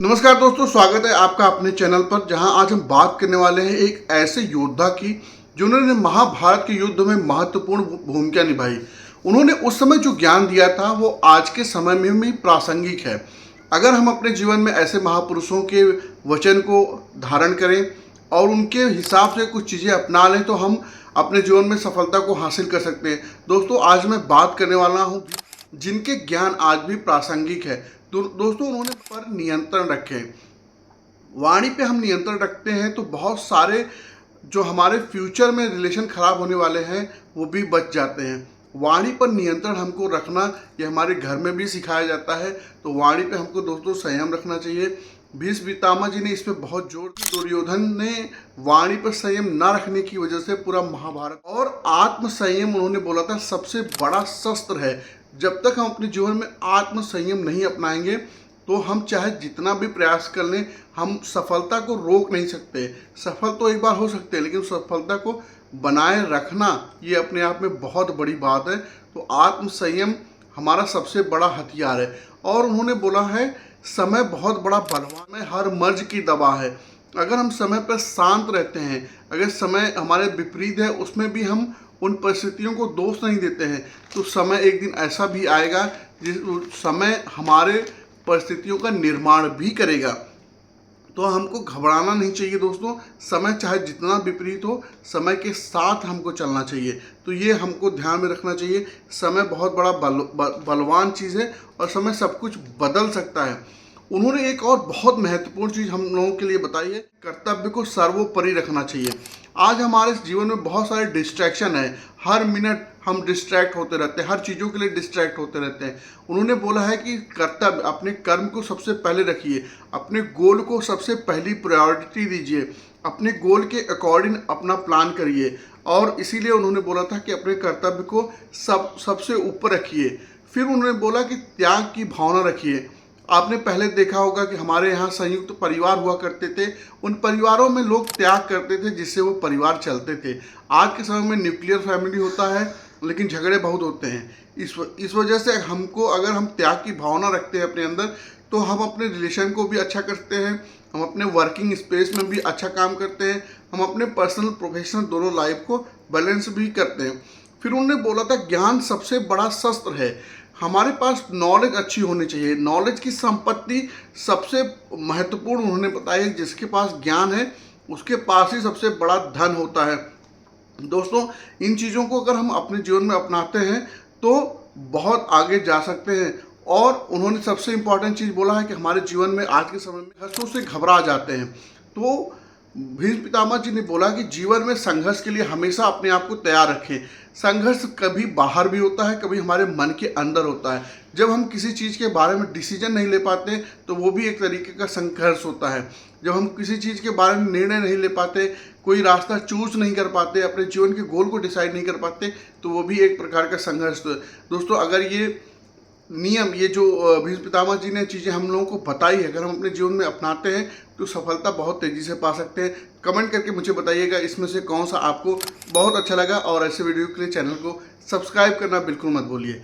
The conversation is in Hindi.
नमस्कार दोस्तों, स्वागत है आपका अपने चैनल पर। जहां आज हम बात करने वाले हैं एक ऐसे योद्धा की जिन्होंने महाभारत के युद्ध में महत्वपूर्ण भूमिका निभाई। उन्होंने उस समय जो ज्ञान दिया था वो आज के समय में भी प्रासंगिक है। अगर हम अपने जीवन में ऐसे महापुरुषों के वचन को धारण करें और उनके हिसाब से कुछ चीज़ें अपना लें तो हम अपने जीवन में सफलता को हासिल कर सकते हैं। दोस्तों, आज मैं बात करने वाला हूँ जिनके ज्ञान आज भी प्रासंगिक है। दोस्तों, उन्होंने पर नियंत्रण रखे। वाणी पे हम नियंत्रण रखते हैं तो बहुत सारे जो हमारे फ्यूचर में रिलेशन खराब होने वाले हैं वो भी बच जाते हैं। वाणी पर नियंत्रण हमको रखना ये हमारे घर में भी सिखाया जाता है। तो वाणी पे हमको दोस्तों संयम रखना चाहिए। भीष्म पितामह जी ने इस पे बहुत जोर दिया। दुर्योधन ने वाणी पर संयम न रखने की वजह से पूरा महाभारत और आत्म संयम उन्होंने बोला था सबसे बड़ा शस्त्र है। जब तक हम अपने जीवन में आत्म संयम नहीं अपनाएंगे तो हम चाहे जितना भी प्रयास कर लें हम सफलता को रोक नहीं सकते। सफल तो एक बार हो सकते हैं लेकिन सफलता को बनाए रखना ये अपने आप में बहुत बड़ी बात है। तो आत्म संयम हमारा सबसे बड़ा हथियार है। और उन्होंने बोला है समय बहुत बड़ा बलवान है, हर मर्ज की दवा है। अगर हम समय पर शांत रहते हैं, अगर समय हमारे विपरीत है उसमें भी हम उन परिस्थितियों को दोष नहीं देते हैं तो समय एक दिन ऐसा भी आएगा जिस समय हमारे परिस्थितियों का निर्माण भी करेगा। तो हमको घबराना नहीं चाहिए दोस्तों। समय चाहे जितना विपरीत हो, समय के साथ हमको चलना चाहिए। तो ये हमको ध्यान में रखना चाहिए। समय बहुत बड़ा बलवान चीज़ है और समय सब कुछ बदल सकता है। उन्होंने एक और बहुत महत्वपूर्ण चीज़ हम लोगों के लिए बताई है, कर्तव्य को सर्वोपरि रखना चाहिए। आज हमारे जीवन में बहुत सारे डिस्ट्रैक्शन है। हर मिनट हम डिस्ट्रैक्ट होते रहते हैं, हर चीज़ों के लिए डिस्ट्रैक्ट होते रहते हैं। उन्होंने बोला है कि कर्तव्य, अपने कर्म को सबसे पहले रखिए, अपने गोल को सबसे पहली प्रायोरिटी दीजिए, अपने गोल के अकॉर्डिंग अपना प्लान करिए। और इसीलिए उन्होंने बोला था कि अपने कर्तव्य को सबसे ऊपर रखिए। फिर उन्होंने बोला कि त्याग की भावना रखिए। आपने पहले देखा होगा कि हमारे यहाँ संयुक्त परिवार हुआ करते थे। उन परिवारों में लोग त्याग करते थे जिससे वो परिवार चलते थे। आज के समय में न्यूक्लियर फैमिली होता है लेकिन झगड़े बहुत होते हैं। इस वजह से हमको, अगर हम त्याग की भावना रखते हैं अपने अंदर तो हम अपने रिलेशन को भी अच्छा करते हैं, हम अपने वर्किंग स्पेस में भी अच्छा काम करते हैं, हम अपने पर्सनल प्रोफेशनल दोनों लाइफ को बैलेंस भी करते हैं। फिर उन्होंने बोला था ज्ञान सबसे बड़ा शस्त्र है। हमारे पास नॉलेज अच्छी होनी चाहिए। नॉलेज की संपत्ति सबसे महत्वपूर्ण उन्होंने बताया, जिसके पास ज्ञान है उसके पास ही सबसे बड़ा धन होता है। दोस्तों, इन चीज़ों को अगर हम अपने जीवन में अपनाते हैं तो बहुत आगे जा सकते हैं। और उन्होंने सबसे इम्पॉर्टेंट चीज़ बोला है कि हमारे जीवन में आज के समय में हंसों से घबरा जाते हैं। तो भीष्म पितामह जी ने बोला कि जीवन में संघर्ष के लिए हमेशा अपने आप को तैयार रखें। संघर्ष कभी बाहर भी होता है, कभी हमारे मन के अंदर होता है। जब हम किसी चीज़ के बारे में डिसीजन नहीं ले पाते तो वो भी एक तरीके का संघर्ष होता है। जब हम किसी चीज़ के बारे में निर्णय नहीं ले पाते, कोई रास्ता चूज नहीं कर पाते, अपने जीवन के गोल को डिसाइड नहीं कर पाते तो वो भी एक प्रकार का संघर्ष है। दोस्तों, अगर ये नियम, ये जो भीष्म पितामह जी ने चीज़ें हम लोगों को बताई है, अगर हम अपने जीवन में अपनाते हैं तो सफलता बहुत तेज़ी से पा सकते हैं। कमेंट करके मुझे बताइएगा इसमें से कौन सा आपको बहुत अच्छा लगा। और ऐसे वीडियो के लिए चैनल को सब्सक्राइब करना बिल्कुल मत भूलिए।